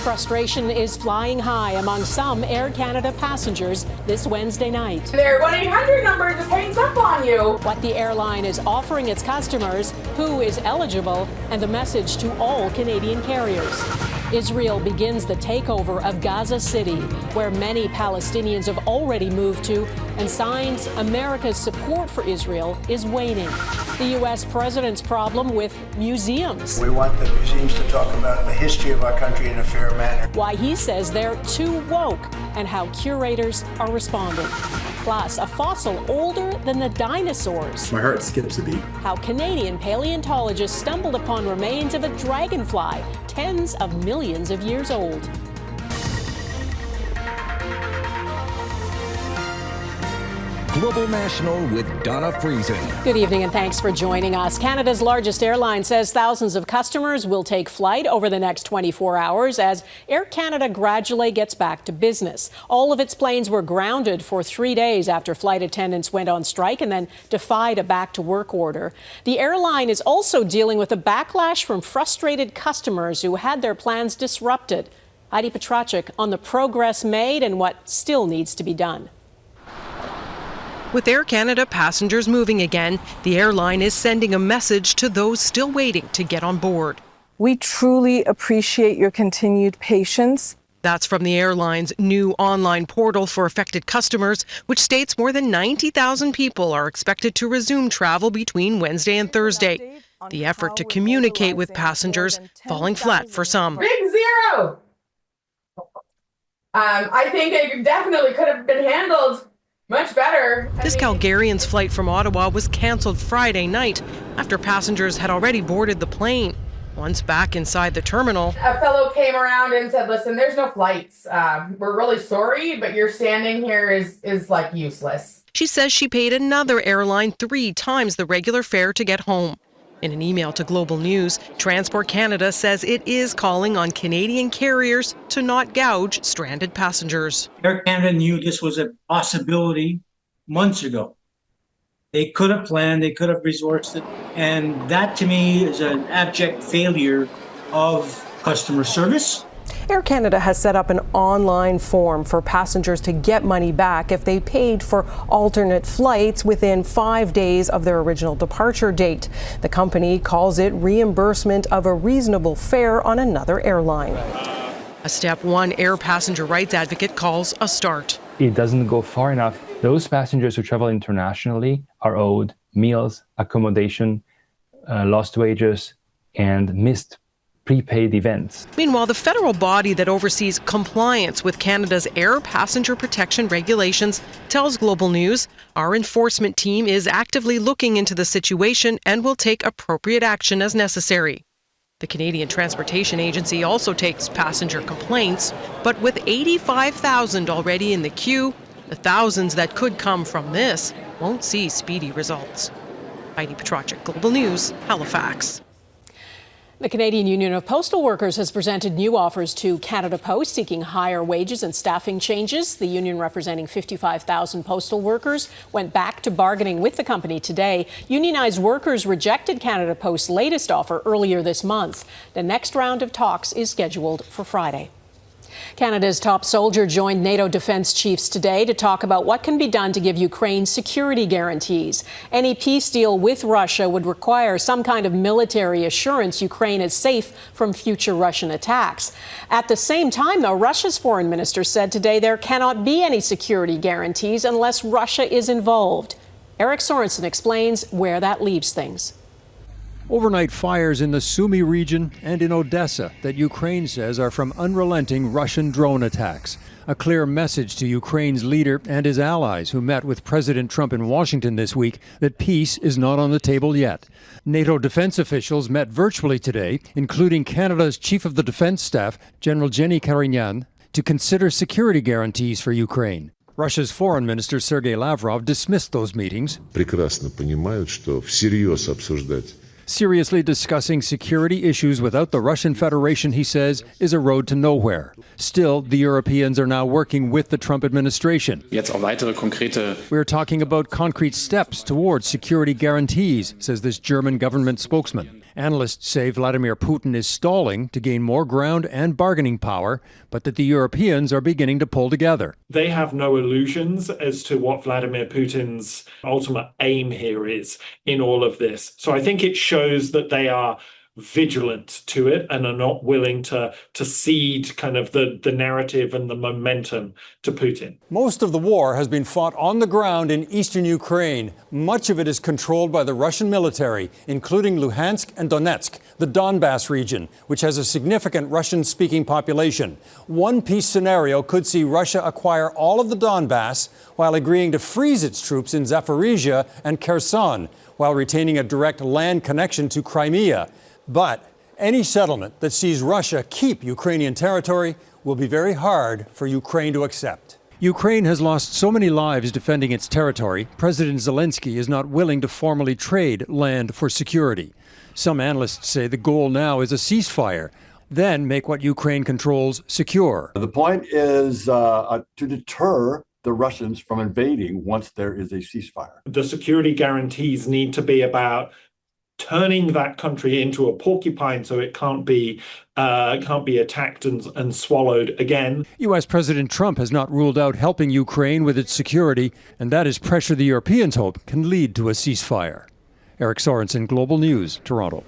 Frustration is flying high among some Air Canada passengers this Wednesday night. Their 1-800 number just hangs up on you. What the airline is offering its customers, who is eligible, and the message to all Canadian carriers. Israel begins the takeover of Gaza City, where many Palestinians have already moved to, and signs America's support for Israel is waning. The U.S. president's problem with museums. We want the museums to talk about the history of our country in a fair manner. Why he says they're too woke, and how curators are responding. Plus, a fossil older than the dinosaurs. My heart skips a beat. How Canadian paleontologists stumbled upon remains of a dragonfly, tens of millions of years old. Global National with Donna Friesen. Good evening and thanks for joining us. Canada's largest airline says thousands of customers will take flight over the next 24 hours as Air Canada gradually gets back to business. All of its planes were grounded for 3 days after flight attendants went on strike and then defied a back-to-work order. The airline is also dealing with a backlash from frustrated customers who had their plans disrupted. Heidi Petracek on the progress made and what still needs to be done. With Air Canada passengers moving again, the airline is sending a message to those still waiting to get on board. We truly appreciate your continued patience. That's from the airline's new online portal for affected customers, which states more than 90,000 people are expected to resume travel between Wednesday and Thursday. The effort to communicate with passengers falling flat for some. Big zero. I think it definitely could have been handled much better. This Calgarian's flight from Ottawa was cancelled Friday night after passengers had already boarded the plane. Once back inside the terminal, a fellow came around and said, listen, there's no flights. We're really sorry, but your standing here is like useless. She says she paid another airline 3 times the regular fare to get home. In an email to Global News, Transport Canada says it is calling on Canadian carriers to not gouge stranded passengers. Air Canada knew this was a possibility months ago. They could have planned, they could have resourced it, and that to me is an abject failure of customer service. Air Canada has set up an online form for passengers to get money back if they paid for alternate flights within 5 days of their original departure date. The company calls it reimbursement of a reasonable fare on another airline. A step one air passenger rights advocate calls a start. It doesn't go far enough. Those passengers who travel internationally are owed meals, accommodation, lost wages, and missed prepaid events. Meanwhile, the federal body that oversees compliance with Canada's air passenger protection regulations tells Global News our enforcement team is actively looking into the situation and will take appropriate action as necessary. The Canadian Transportation Agency also takes passenger complaints, but with 85,000 already in the queue, the thousands that could come from this won't see speedy results. Heidi Petracek, Global News, Halifax. The Canadian Union of Postal Workers has presented new offers to Canada Post seeking higher wages and staffing changes. The union, representing 55,000 postal workers, went back to bargaining with the company today. Unionized workers rejected Canada Post's latest offer earlier this month. The next round of talks is scheduled for Friday. Canada's top soldier joined NATO defense chiefs today to talk about what can be done to give Ukraine security guarantees. Any peace deal with Russia would require some kind of military assurance Ukraine is safe from future Russian attacks. At the same time, though, Russia's foreign minister said today there cannot be any security guarantees unless Russia is involved. Eric Sorensen explains where that leaves things. Overnight fires in the Sumy region and in Odessa that Ukraine says are from unrelenting Russian drone attacks. A clear message to Ukraine's leader and his allies who met with President Trump in Washington this week that peace is not on the table yet. NATO defense officials met virtually today, including Canada's Chief of the Defense Staff, General Jenny Karinian, to consider security guarantees for Ukraine. Russia's foreign minister Sergei Lavrov dismissed those meetings. Прекрасно понимают, что всерьез обсуждать Seriously discussing security issues without the Russian Federation, he says, is a road to nowhere. Still, the Europeans are now working with the Trump administration. We're talking about concrete steps towards security guarantees, says this German government spokesman. Analysts say Vladimir Putin is stalling to gain more ground and bargaining power, but that the Europeans are beginning to pull together. They have no illusions as to what Vladimir Putin's ultimate aim here is in all of this. So I think it shows that they are vigilant to it and are not willing to cede kind of the narrative and the momentum to Putin. Most of the war has been fought on the ground in eastern Ukraine. Much of it is controlled by the Russian military, including Luhansk and Donetsk, the Donbass region, which has a significant Russian-speaking population. One-peace scenario could see Russia acquire all of the Donbass while agreeing to freeze its troops in Zaporizhia and Kherson, while retaining a direct land connection to Crimea. But any settlement that sees Russia keep Ukrainian territory will be very hard for Ukraine to accept. Ukraine has lost so many lives defending its territory, President Zelensky is not willing to formally trade land for security. Some analysts say the goal now is a ceasefire, then make what Ukraine controls secure. The point is to deter the Russians from invading once there is a ceasefire. The security guarantees need to be about turning that country into a porcupine so it can't be attacked and swallowed again. U.S. President Trump has not ruled out helping Ukraine with its security, and that is pressure the Europeans hope can lead to a ceasefire. Eric Sorensen, Global News, Toronto.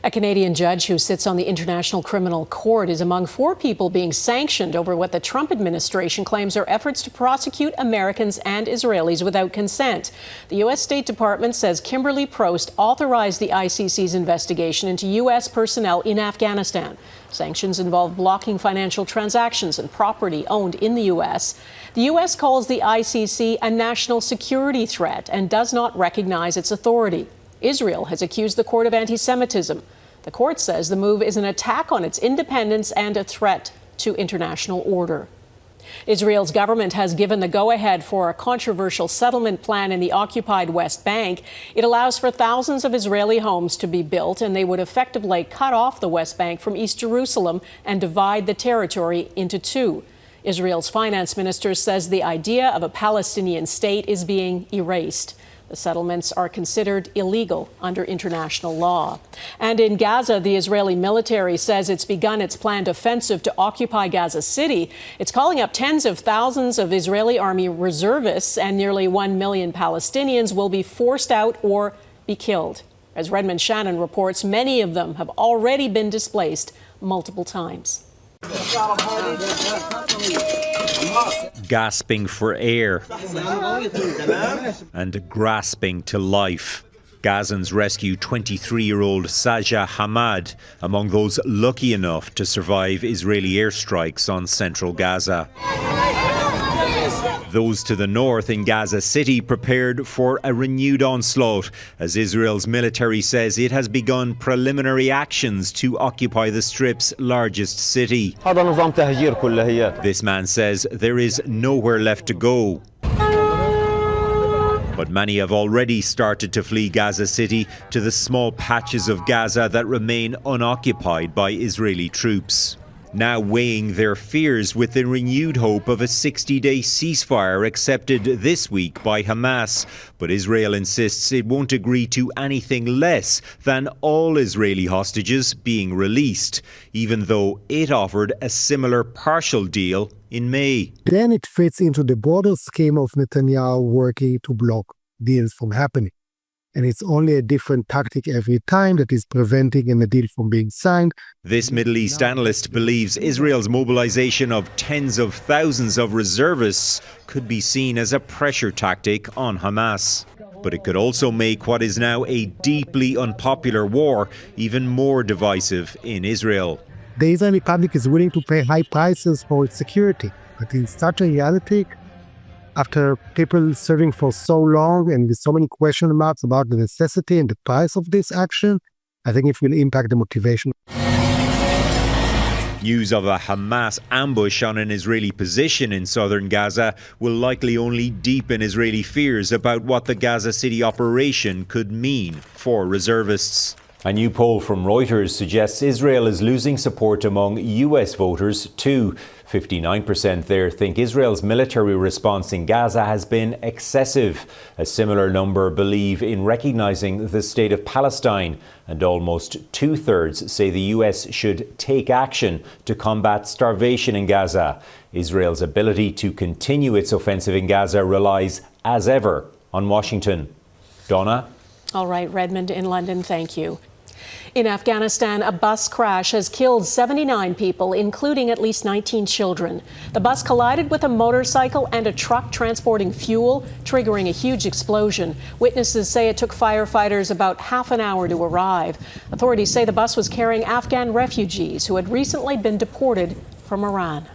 A Canadian judge who sits on the International Criminal Court is among 4 people being sanctioned over what the Trump administration claims are efforts to prosecute Americans and Israelis without consent. The U.S. State Department says Kimberly Prost authorized the ICC's investigation into U.S. personnel in Afghanistan. Sanctions involve blocking financial transactions and property owned in the U.S. The U.S. calls the ICC a national security threat and does not recognize its authority. Israel has accused the court of anti-Semitism. The court says the move is an attack on its independence and a threat to international order. Israel's government has given the go-ahead for a controversial settlement plan in the occupied West Bank. It allows for thousands of Israeli homes to be built, and they would effectively cut off the West Bank from East Jerusalem and divide the territory into 2. Israel's finance minister says the idea of a Palestinian state is being erased. The settlements are considered illegal under international law. And in Gaza, the Israeli military says it's begun its planned offensive to occupy Gaza City. It's calling up tens of thousands of Israeli army reservists, and nearly 1 million Palestinians will be forced out or be killed. As Redmond Shannon reports, many of them have already been displaced multiple times. Gasping for air and grasping to life. Gazans rescue 23-year-old Saja Hamad among those lucky enough to survive Israeli airstrikes on central Gaza. Those to the north in Gaza City prepared for a renewed onslaught as Israel's military says it has begun preliminary actions to occupy the Strip's largest city. This man says there is nowhere left to go. But many have already started to flee Gaza City to the small patches of Gaza that remain unoccupied by Israeli troops. Now weighing their fears with the renewed hope of a 60-day ceasefire accepted this week by Hamas. But Israel insists it won't agree to anything less than all Israeli hostages being released, even though it offered a similar partial deal in May. Then it fits into the broader scheme of Netanyahu working to block deals from happening. And it's only a different tactic every time that is preventing a deal from being signed. This Middle East analyst believes Israel's mobilization of tens of thousands of reservists could be seen as a pressure tactic on Hamas. But it could also make what is now a deeply unpopular war even more divisive in Israel. The Israeli public is willing to pay high prices for its security. But in such a reality, after people serving for so long and with so many question marks about the necessity and the price of this action, I think it will impact the motivation. News of a Hamas ambush on an Israeli position in southern Gaza will likely only deepen Israeli fears about what the Gaza City operation could mean for reservists. A new poll from Reuters suggests Israel is losing support among US voters too. 59% there think Israel's military response in Gaza has been excessive. A similar number believe in recognizing the state of Palestine, and almost 2/3 say the US should take action to combat starvation in Gaza. Israel's ability to continue its offensive in Gaza relies, as ever, on Washington. Donna? All right, Redmond in London, thank you. In Afghanistan, a bus crash has killed 79 people, including at least 19 children. The bus collided with a motorcycle and a truck transporting fuel, triggering a huge explosion. Witnesses say it took firefighters about half an hour to arrive. Authorities say the bus was carrying Afghan refugees who had recently been deported from Iran.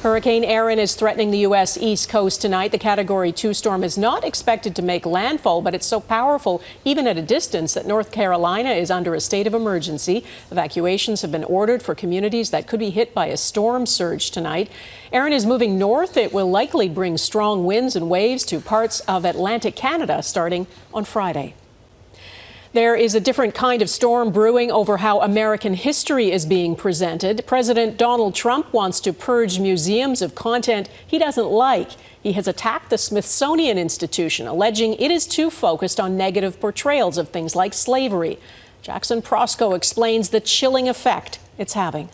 Hurricane Erin is threatening the U.S. East Coast tonight. The Category 2 storm is not expected to make landfall, but it's so powerful, even at a distance, that North Carolina is under a state of emergency. Evacuations have been ordered for communities that could be hit by a storm surge tonight. Erin is moving north. It will likely bring strong winds and waves to parts of Atlantic Canada starting on Friday. There is a different kind of storm brewing over how American history is being presented. President Donald Trump wants to purge museums of content he doesn't like. He has attacked the Smithsonian Institution, alleging it is too focused on negative portrayals of things like slavery. Jackson Proskow explains the chilling effect it's having.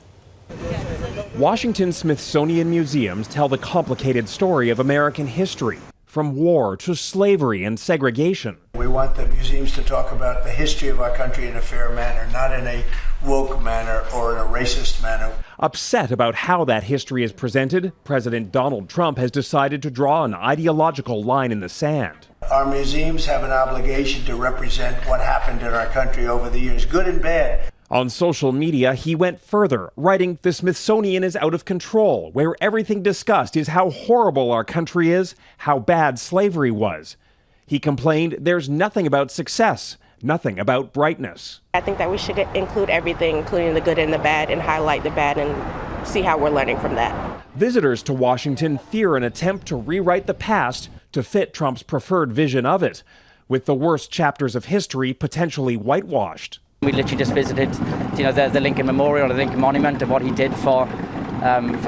Washington's Smithsonian museums tell the complicated story of American history, from war to slavery and segregation. We want the museums to talk about the history of our country in a fair manner, not in a woke manner or in a racist manner. Upset about how that history is presented, President Donald Trump has decided to draw an ideological line in the sand. Our museums have an obligation to represent what happened in our country over the years, good and bad. On social media, he went further, writing, "The Smithsonian is out of control, where everything discussed is how horrible our country is, how bad slavery was." He complained there's nothing about success, nothing about brightness. I think that we should include everything, including the good and the bad, and highlight the bad and see how we're learning from that. Visitors to Washington fear an attempt to rewrite the past to fit Trump's preferred vision of it, with the worst chapters of history potentially whitewashed. We literally just visited, the Lincoln Memorial, the Lincoln Monument, and what he did for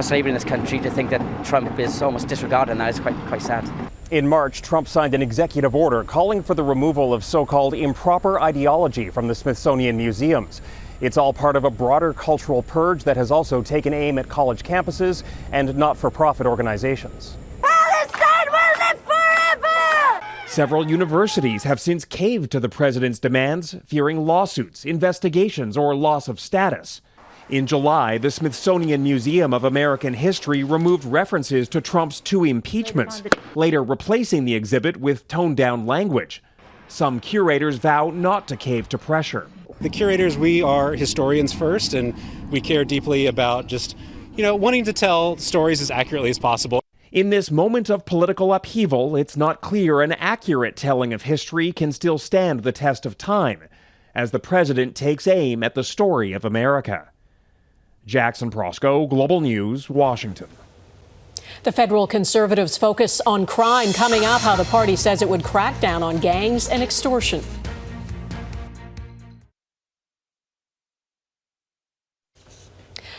slavery in this country. To think that Trump is almost disregarding that is quite sad. In March, Trump signed an executive order calling for the removal of so-called improper ideology from the Smithsonian museums. It's all part of a broader cultural purge that has also taken aim at college campuses and not-for-profit organizations. Palestine will live forever! Several universities have since caved to the president's demands, fearing lawsuits, investigations, or loss of status. In July, the Smithsonian Museum of American History removed references to Trump's 2 impeachments, later replacing the exhibit with toned-down language. Some curators vow not to cave to pressure. The curators, we are historians first, and we care deeply about just, wanting to tell stories as accurately as possible. In this moment of political upheaval, it's not clear an accurate telling of history can still stand the test of time, as the president takes aim at the story of America. Jackson Proskow, Global News, Washington. The federal conservatives focus on crime. Coming up, how the party says it would crack down on gangs and extortion.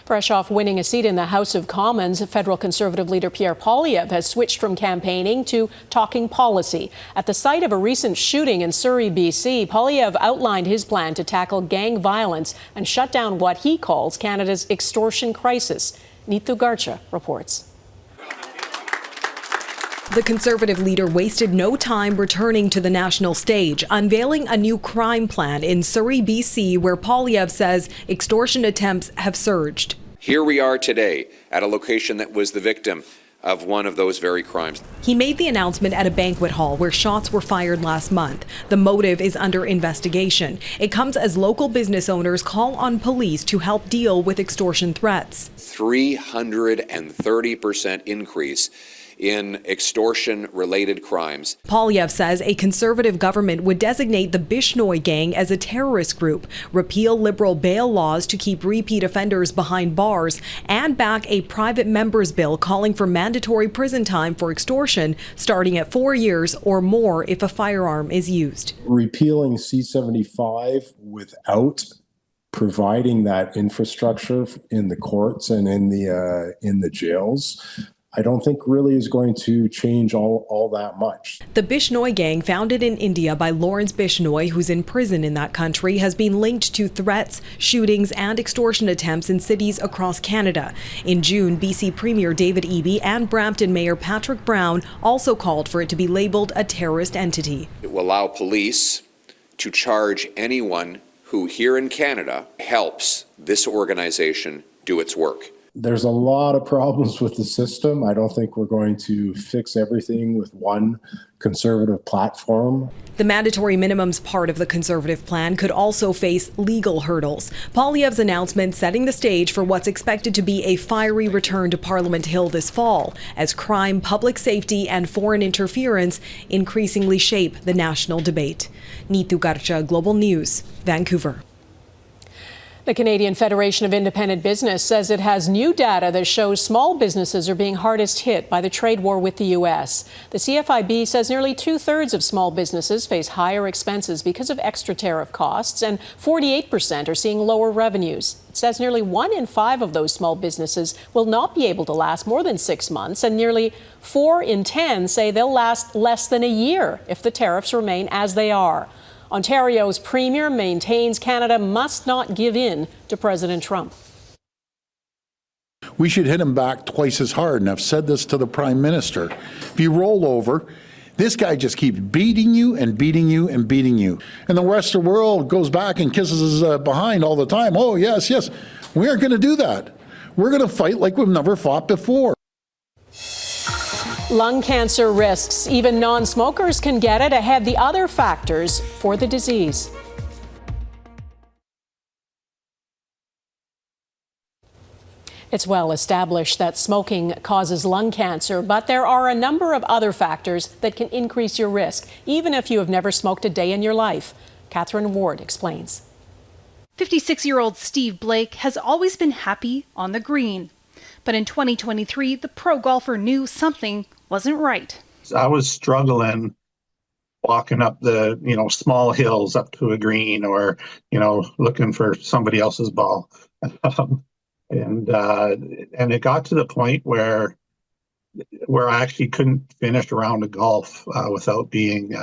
Fresh off winning a seat in the House of Commons, federal Conservative leader Pierre Poilievre has switched from campaigning to talking policy. At the site of a recent shooting in Surrey, BC, Poilievre outlined his plan to tackle gang violence and shut down what he calls Canada's extortion crisis. Neetu Garcha reports. The Conservative leader wasted no time returning to the national stage, unveiling a new crime plan in Surrey, BC, where Poilievre says extortion attempts have surged. Here we are today at a location that was the victim of one of those very crimes. He made the announcement at a banquet hall where shots were fired last month. The motive is under investigation. It comes as local business owners call on police to help deal with extortion threats. 330% increase in extortion-related crimes. Polyev says a conservative government would designate the Bishnoi gang as a terrorist group, repeal liberal bail laws to keep repeat offenders behind bars, and back a private member's bill calling for mandatory prison time for extortion, starting at 4 years or more if a firearm is used. Repealing C-75 without providing that infrastructure in the courts and in the jails, I don't think really is going to change all that much. The Bishnoi gang, founded in India by Lawrence Bishnoi, who's in prison in that country, has been linked to threats, shootings, and extortion attempts in cities across Canada. In June, BC Premier David Eby and Brampton Mayor Patrick Brown also called for it to be labeled a terrorist entity. It will allow police to charge anyone who here in Canada helps this organization do its work. There's a lot of problems with the system. I don't think we're going to fix everything with one conservative platform. The mandatory minimums part of the conservative plan could also face legal hurdles. Polyev's announcement setting the stage for what's expected to be a fiery return to Parliament Hill this fall, as crime, public safety, and foreign interference increasingly shape the national debate. Neetu Garcha, Global News, Vancouver. The Canadian Federation of Independent Business says it has new data that shows small businesses are being hardest hit by the trade war with the U.S. The CFIB says nearly 2/3 of small businesses face higher expenses because of extra tariff costs, and 48% are seeing lower revenues. It says nearly 1 in 5 of those small businesses will not be able to last more than 6 months, and nearly 4 in 10 say they'll last less than a year if the tariffs remain as they are. Ontario's Premier maintains Canada must not give in to President Trump. We should hit him back twice as hard, and I've said this to the Prime Minister. If you roll over, this guy just keeps beating you and beating you and beating you. And the rest of the world goes back and kisses his behind all the time. Oh, yes, yes. We aren't going to do that. We're going to fight like we've never fought before. Lung cancer risks. Even non-smokers can get it. Ahead, the other factors for the disease. It's well established that smoking causes lung cancer, but there are a number of other factors that can increase your risk, even if you have never smoked a day in your life. Catherine Ward explains. 56-year-old Steve Blake has always been happy on the green. But in 2023, the pro golfer knew something wasn't right. I was struggling walking up the, small hills up to a green or, looking for somebody else's ball. And it got to the point where I actually couldn't finish a round of golf without being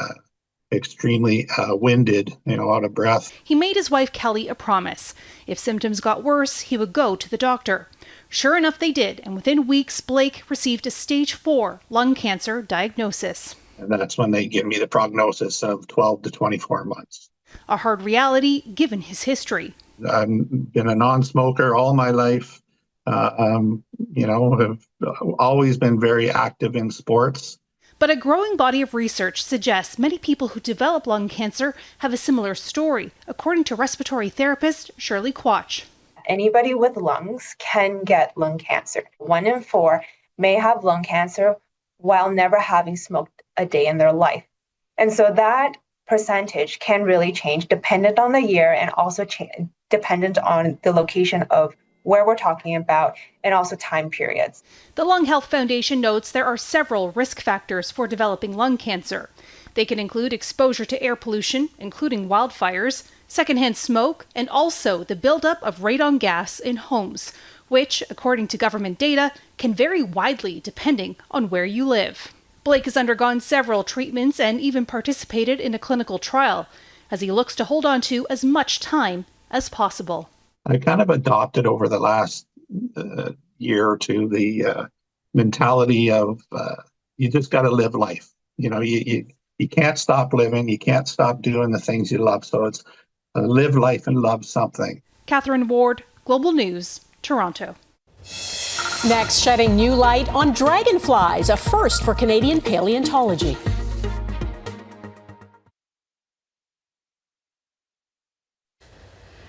extremely winded, out of breath. He made his wife Kelly a promise. If symptoms got worse, he would go to the doctor. Sure enough, they did, and within weeks, Blake received a stage 4 lung cancer diagnosis. And that's when they give me the prognosis of 12 to 24 months. A hard reality, given his history. I've been a non-smoker all my life, have always been very active in sports. But a growing body of research suggests many people who develop lung cancer have a similar story, according to respiratory therapist Shirley Quach. Anybody with lungs can get lung cancer. 1 in 4 may have lung cancer while never having smoked a day in their life. And so that percentage can really change dependent on the year and also dependent on the location of where we're talking about and also time periods. The Lung Health Foundation notes there are several risk factors for developing lung cancer. They can include exposure to air pollution, including wildfires, secondhand smoke, and also the buildup of radon gas in homes, which, according to government data, can vary widely depending on where you live. Blake has undergone several treatments and even participated in a clinical trial, as he looks to hold on to as much time as possible. I kind of adopted over the last year or two the mentality of you just got to live life. You can't stop living. You can't stop doing the things you love. So it's live life and love something. Catherine Ward, Global News, Toronto. Next, shedding new light on dragonflies, a first for Canadian paleontology.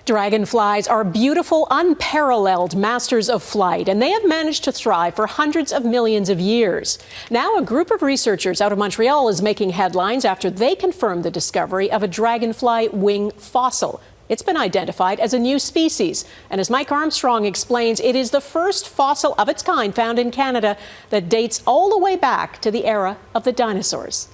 Dragonflies are beautiful, unparalleled masters of flight, and they have managed to thrive for hundreds of millions of years. Now, a group of researchers out of Montreal is making headlines after they confirmed the discovery of a dragonfly wing fossil. It's been identified as a new species, and as Mike Armstrong explains, it is the first fossil of its kind found in Canada that dates all the way back to the era of the dinosaurs.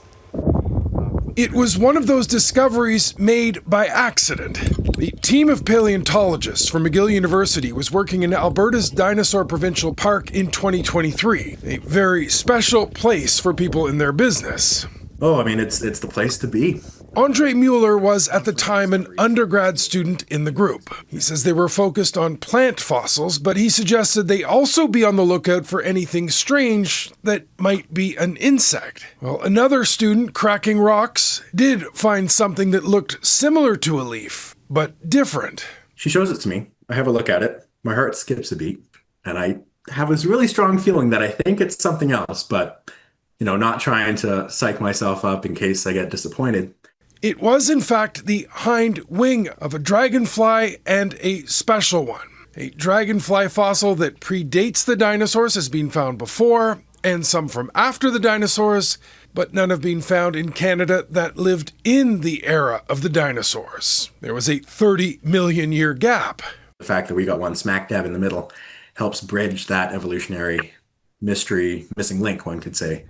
It was one of those discoveries made by accident. The team of paleontologists from McGill University was working in Alberta's Dinosaur Provincial Park in 2023, a very special place for people in their business. Oh, I mean, it's the place to be. Andre Mueller was at the time an undergrad student in the group. He says they were focused on plant fossils, but he suggested they also be on the lookout for anything strange that might be an insect. Well, another student cracking rocks did find something that looked similar to a leaf, but different. She shows it to me. I have a look at it. My heart skips a beat, and I have this really strong feeling that I think it's something else, but, not trying to psych myself up in case I get disappointed. It was, in fact, the hind wing of a dragonfly, and a special one. A dragonfly fossil that predates the dinosaurs has been found before, and some from after the dinosaurs, but none have been found in Canada that lived in the era of the dinosaurs. There was a 30 million year gap. The fact that we got one smack dab in the middle helps bridge that evolutionary mystery, missing link, one could say.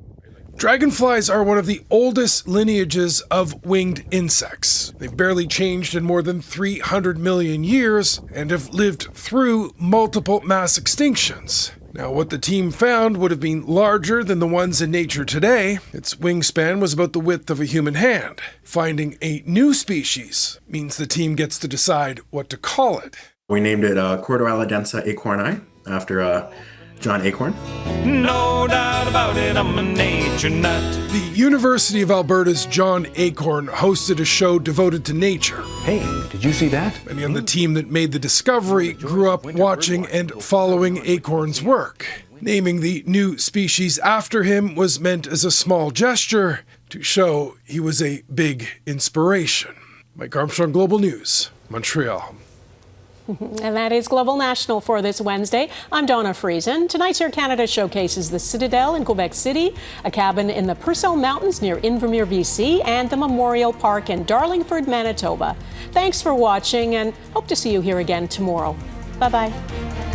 Dragonflies are one of the oldest lineages of winged insects. They've barely changed in more than 300 million years and have lived through multiple mass extinctions. Now, what the team found would have been larger than the ones in nature today. Its wingspan was about the width of a human hand. Finding a new species means the team gets to decide what to call it. We named it Cordoaladensa acorni after John Acorn. No doubt about it, I'm a nature nut. The University of Alberta's John Acorn hosted a show devoted to nature. Hey, did you see that? Many on the team that made the discovery grew up watching and following Acorn's work. Naming the new species after him was meant as a small gesture to show he was a big inspiration. Mike Armstrong, Global News, Montreal. And that is Global National for this Wednesday. I'm Donna Friesen. Tonight's Air Canada showcases the Citadel in Quebec City, a cabin in the Proskow Mountains near Invermere, BC, and the Memorial Park in Darlingford, Manitoba. Thanks for watching, and hope to see you here again tomorrow. Bye-bye.